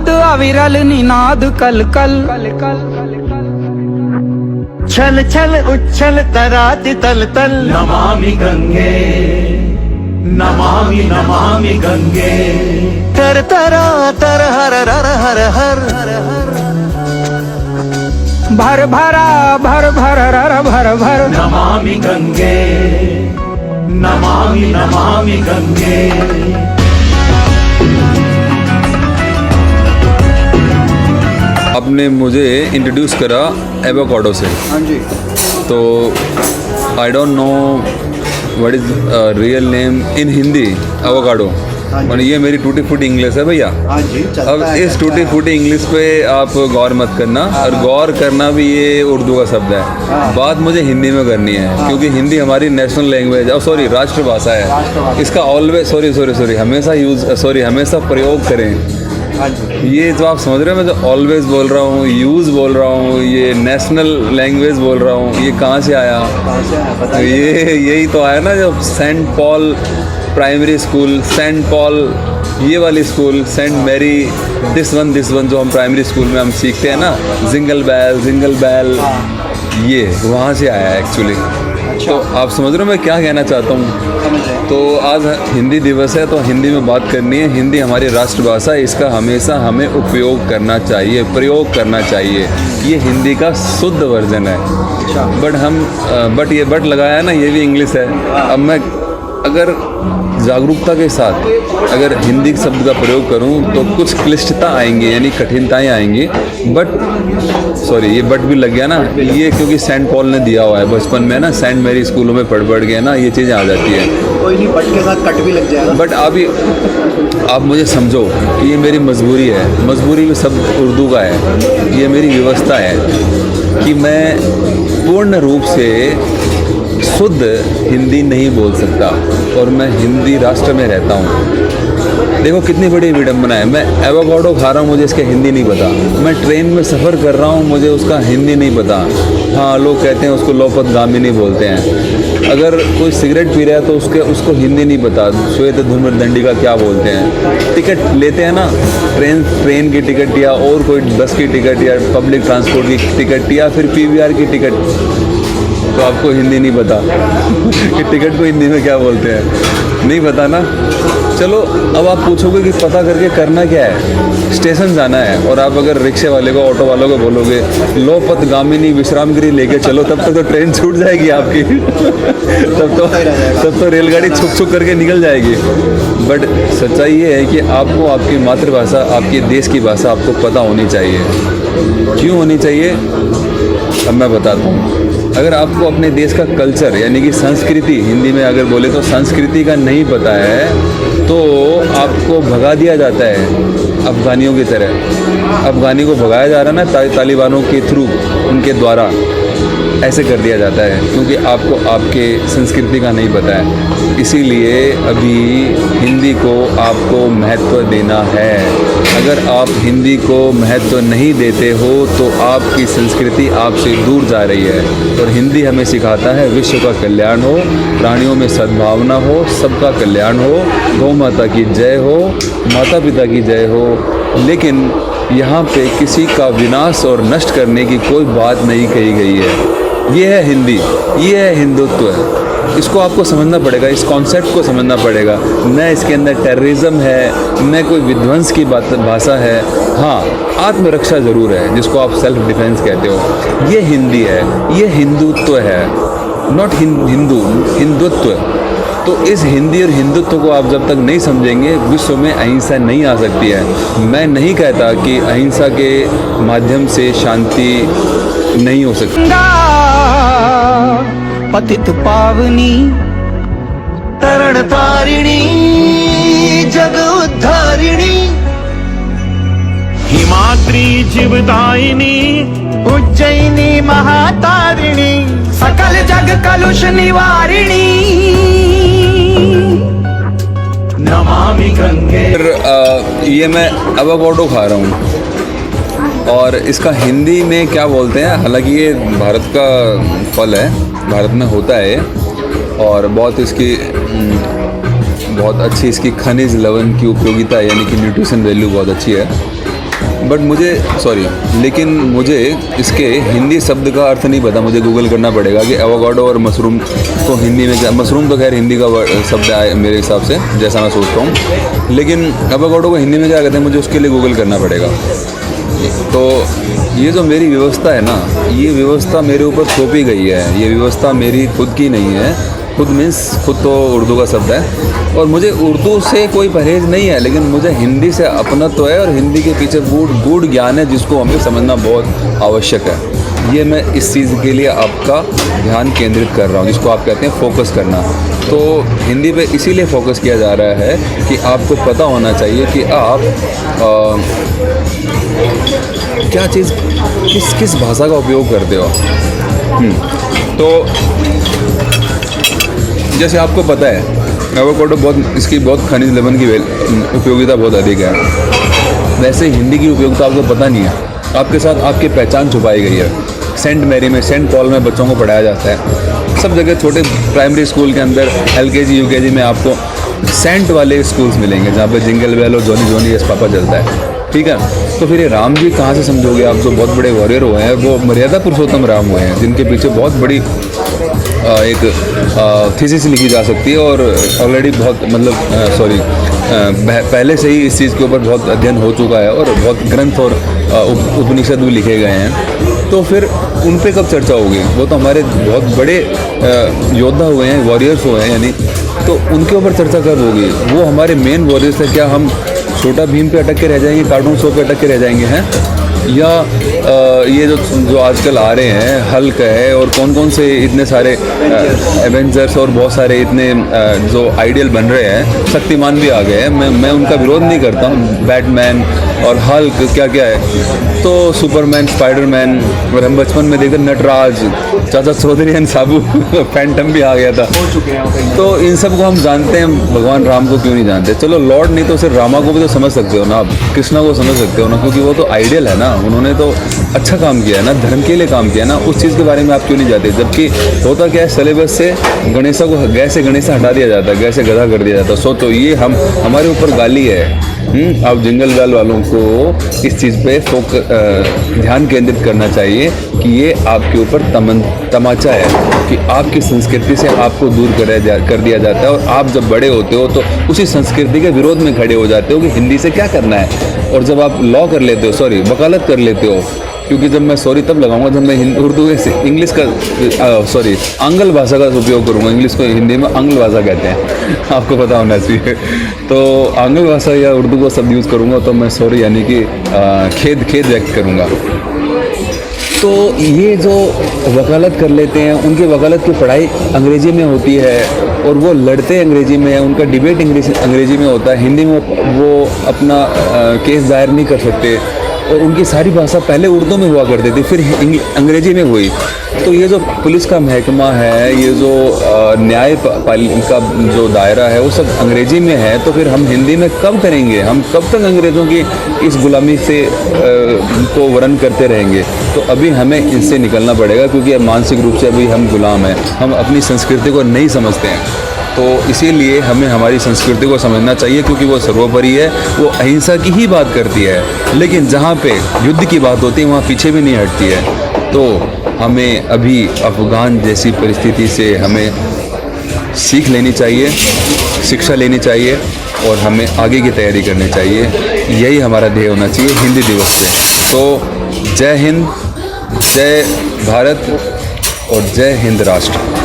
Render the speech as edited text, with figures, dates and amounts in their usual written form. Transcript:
नाद अविरल निनाद कल कल छल छल उच्छल तराति तल तल नमामि गंगे नमामि नमामि गंगे तर तरा तर हर हर हर हर हर हर भर भरा भर भर रर भर भर नमामि गंगे नमामि नमामि गंगे। आपने मुझे इंट्रोड्यूस करा एवोकाडो से। हाँ जी। तो I don't know what is real name in Hindi avocado, और ये मेरी टूटी फूटी इंग्लिश है भैया। हाँ जी, चलता अब है, इस चलता टूटी है। फूटी इंग्लिश पे आप गौर मत करना, और गौर करना भी ये उर्दू का शब्द है। बात मुझे हिंदी में करनी है, क्योंकि हिंदी हमारी नेशनल लैंग्वेज है, सॉरी राष्ट्रभाषा है। इसका ऑलवेज सॉरी हमेशा प्रयोग करें। हाँ जी। ये जो आप समझ रहे हो, मैं जो ऑलवेज बोल रहा हूँ, यूज़ बोल रहा हूँ, ये नेशनल लैंग्वेज बोल रहा हूँ, ये कहाँ से आया? कहाँ से आया तो बताइए। यही तो आया ना, जब Saint Paul primary school, Saint Paul ये वाली स्कूल, सेंट मैरी दिस वन जो हम प्राइमरी स्कूल में हम सीखते हैं ना, जिंगल बैल, ये वहाँ से आया है एक्चुअली। तो आप समझ रहे हो मैं क्या कहना चाहता हूँ? तो आज हिंदी दिवस है, तो हिंदी में बात करनी है। हिंदी हमारी राष्ट्रभाषा है, इसका हमेशा हमें उपयोग करना चाहिए, प्रयोग करना चाहिए। ये हिंदी का शुद्ध वर्जन है। बट ये बट लगाया है ना, ये भी इंग्लिश है। अब मैं अगर जागरूकता के साथ अगर हिंदी शब्द का प्रयोग करूं तो कुछ क्लिष्टता आएंगी, यानी कठिनताएं आएंगी। ये बट भी लग गया ना, ये क्योंकि सेंट पॉल ने दिया हुआ है बचपन में ना, सेंट मैरी स्कूलों में पढ़ गए ना, ये चीज़ें आ जाती है। कोई नहीं, बट के साथ कट भी लग जाएगा। बट अभी आप मुझे समझो कि ये मेरी मजबूरी है। मजबूरी में सब उर्दू का है, ये मेरी व्यवस्था है कि मैं पूर्ण रूप से शुद्ध हिंदी नहीं बोल सकता, और मैं हिंदी राष्ट्र में रहता हूँ। देखो कितनी बड़ी विडंबना है, मैं एवोकाडो खा रहा हूँ, मुझे इसका हिंदी नहीं पता। मैं ट्रेन में सफ़र कर रहा हूँ, मुझे उसका हिंदी नहीं पता। हाँ, लोग कहते हैं उसको लोपतगामिनी बोलते हैं। अगर कोई सिगरेट पी रहा है तो उसको हिंदी नहीं पता, श्वेत धूम्र दंडिका क्या बोलते हैं। टिकट लेते हैं ना, ट्रेन की टिकट या और कोई बस की टिकट या पब्लिक ट्रांसपोर्ट की टिकट या फिर PVR की टिकट, तो आपको हिंदी नहीं पता कि टिकट को हिंदी में क्या बोलते हैं, नहीं पता ना। चलो अब आप पूछोगे कि पता करके करना क्या है? स्टेशन जाना है, और आप अगर रिक्शे वाले को, ऑटो वालों को बोलोगे लोपतगामिनी विश्रामगिरी लेके चलो, तब तक तो ट्रेन छूट जाएगी आपकी तब तो रेलगाड़ी छुक करके निकल जाएगी। बट सच्चाई ये है कि आपको आपकी मातृभाषा, आपके देश की भाषा आपको पता होनी चाहिए। क्यों होनी चाहिए? अब मैं बताता हूँ। अगर आपको अपने देश का कल्चर यानी कि संस्कृति, हिंदी में अगर बोले तो संस्कृति का नहीं पता है, तो आपको भगा दिया जाता है अफ़गानियों की तरह। अफ़गानी को भगाया जा रहा है ना तालिबानों के थ्रू, उनके द्वारा ऐसे कर दिया जाता है, क्योंकि आपको आपके संस्कृति का नहीं पता है। इसीलिए अभी हिंदी को आपको महत्व देना है। अगर आप हिंदी को महत्व नहीं देते हो तो आपकी संस्कृति आपसे दूर जा रही है। और हिंदी हमें सिखाता है विश्व का कल्याण हो, प्राणियों में सद्भावना हो, सबका कल्याण हो, गौ माता की जय हो, माता पिता की जय हो। लेकिन यहाँ पे किसी का विनाश और नष्ट करने की कोई बात नहीं कही गई है। ये है हिंदी, ये है हिंदुत्व। इसको आपको समझना पड़ेगा, इस कॉन्सेप्ट को समझना पड़ेगा। न इसके अंदर टेररिज्म है, न कोई विध्वंस की भाषा है। हाँ, आत्मरक्षा ज़रूर है, जिसको आप सेल्फ डिफेंस कहते हो। ये हिंदी है, ये हिंदुत्व है, नॉट हिंदुत्व। तो इस हिंदी और हिंदुत्व को आप जब तक नहीं समझेंगे, विश्व में अहिंसा नहीं आ सकती है। मैं नहीं कहता कि अहिंसा के माध्यम से शांति नहीं हो सकती। पतित पावनी तरण तारिणी जग उद्धारिणी हिमाद्री जीवदायिनी उज्जयिनी महातारिणी सकल जग कलुष निवारिणी नमामि गंगे। ये मैं एवोकाडो खा रहा हूँ, और इसका हिंदी में क्या बोलते हैं? हालांकि ये भारत का फल है, भारत में होता है, और बहुत अच्छी इसकी खनिज लवण की उपयोगिता यानी कि न्यूट्रिशन वैल्यू बहुत अच्छी है। बट लेकिन मुझे इसके हिंदी शब्द का अर्थ नहीं पता, मुझे गूगल करना पड़ेगा कि एवोकाडो और मशरूम को हिंदी में क्या, मशरूम तो खैर हिंदी का शब्द है मेरे हिसाब से, जैसा मैं सोचता हूँ, लेकिन एवोकाडो को हिंदी में क्या कहते हैं मुझे उसके लिए गूगल करना पड़ेगा। तो ये जो मेरी व्यवस्था है ना, ये व्यवस्था मेरे ऊपर थोपी गई है, ये व्यवस्था मेरी खुद की नहीं है। खुद मीन्स खुद तो उर्दू का शब्द है, और मुझे उर्दू से कोई परहेज नहीं है, लेकिन मुझे हिंदी से अपनत्व है, और हिंदी के पीछे गूढ़ ज्ञान है जिसको हमें समझना बहुत आवश्यक है। ये मैं इस चीज़ के लिए आपका ध्यान केंद्रित कर रहा हूँ, जिसको आप कहते हैं फोकस करना। तो हिंदी पे इसीलिए फोकस किया जा रहा है कि आपको पता होना चाहिए कि आप क्या चीज़ किस भाषा का उपयोग करते हो। तो जैसे आपको पता है एवोकाडो इसकी बहुत खनिज लवण की उपयोगिता बहुत अधिक है, वैसे हिंदी की उपयोगिता आपको पता नहीं है, आपके साथ आपकी पहचान छुपाई गई है। सेंट मैरी में, सेंट पॉल में बच्चों को पढ़ाया जाता है, सब जगह छोटे प्राइमरी स्कूल के अंदर LKG UKG में आपको सेंट वाले स्कूल्स मिलेंगे जहाँ पे जिंगल बेल और जॉनी जॉनी यस पापा चलता है, ठीक है। तो फिर ये राम जी कहाँ से समझोगे आप, जो बहुत बड़े वॉरियर हुए हैं, वो मर्यादा पुरुषोत्तम राम हुए हैं, जिनके पीछे बहुत बड़ी एक थीसिस लिखी जा सकती है, और ऑलरेडी बहुत पहले से ही इस चीज़ के ऊपर बहुत अध्ययन हो चुका है, और बहुत ग्रंथ और उपनिषद भी लिखे गए हैं। तो फिर उन पे कब चर्चा होगी, वो तो हमारे बहुत बड़े योद्धा हुए हैं, वॉरियर्स हुए हैं यानी, तो उनके ऊपर चर्चा कब होगी। वो हमारे मेन वॉरियर्स है, क्या हम छोटा भीम पे अटक के रह जाएंगे, कार्टून शो पे अटक के रह जाएंगे हैं, या ये जो आजकल आ रहे हैं हल्क है और कौन से इतने सारे एवेंजर्स और बहुत सारे इतने जो आइडियल बन रहे हैं, शक्तिमान भी आ गए हैं, मैं उनका विरोध नहीं करता हूँ, बैटमैन और हल्क क्या क्या है, तो सुपरमैन, स्पाइडरमैन, और हम बचपन में देखते नटराज, चाचा चौधरी एंड साबू फैंटम भी आ गया था, तो इन सब को हम जानते हैं, भगवान राम को क्यों नहीं जानते। चलो लॉर्ड नहीं तो सिर्फ रामा को भी तो समझ सकते हो ना आप, कृष्णा को समझ सकते हो ना, क्योंकि वो तो आइडियल है ना, उन्होंने तो अच्छा काम किया है ना, धर्म के लिए काम किया है ना, उस चीज़ के बारे में आप क्यों नहीं जाते। जबकि होता क्या है, सिलेबस से गणेशा को गणेशा हटा दिया जाता है, गैसे गधा कर दिया जाता है। सो तो ये हमारे ऊपर गाली है। आप जिंगल बेल वालों को इस चीज़ पे ध्यान केंद्रित करना चाहिए कि ये आपके ऊपर तमाचा है कि आपकी संस्कृति से आपको दूर कर दिया जाता है, और आप जब बड़े होते हो तो उसी संस्कृति के विरोध में खड़े हो जाते हो कि हिंदी से क्या करना है। और जब आप लॉ कर लेते हो, वकालत कर लेते हो, क्योंकि जब मैं तब लगाऊंगा जब मैं उर्दू से इंग्लिश का आंग्ल भाषा का उपयोग करूँगा। इंग्लिश को हिंदी में आंग्ल भाषा कहते हैं, आपको पता होना चाहिए। तो आंग्ल भाषा या उर्दू को शब्द यूज़ करूँगा तो मैं यानी कि खेद व्यक्त करूँगा। तो ये जो वकालत कर लेते हैं, उनकी वकालत की पढ़ाई अंग्रेज़ी में होती है और वो लड़ते अंग्रेज़ी में, उनका डिबेट अंग्रेज़ी में होता है, हिंदी में वो अपना केस दायर नहीं कर सकते, और उनकी सारी भाषा पहले उर्दू में हुआ करती थी, फिर अंग्रेज़ी में हुई। तो ये जो पुलिस का महकमा है, ये जो न्याय का जो दायरा है, वो सब अंग्रेज़ी में है, तो फिर हम हिंदी में कब करेंगे, हम कब तक अंग्रेज़ों की इस गुलामी से को वर्ण करते रहेंगे। तो अभी हमें इनसे निकलना पड़ेगा, क्योंकि मानसिक रूप से अभी हम गुलाम हैं, हम अपनी संस्कृति को नहीं समझते हैं। तो इसीलिए हमें हमारी संस्कृति को समझना चाहिए, क्योंकि वो सर्वोपरि है, वो अहिंसा की ही बात करती है, लेकिन जहाँ पे युद्ध की बात होती है वहाँ पीछे भी नहीं हटती है। तो हमें अभी अफ़गान जैसी परिस्थिति से हमें सीख लेनी चाहिए, शिक्षा लेनी चाहिए, और हमें आगे की तैयारी करनी चाहिए। यही हमारा ध्येय होना चाहिए हिंदी दिवस पे। तो जय हिंद, जय भारत और जय हिंद राष्ट्र।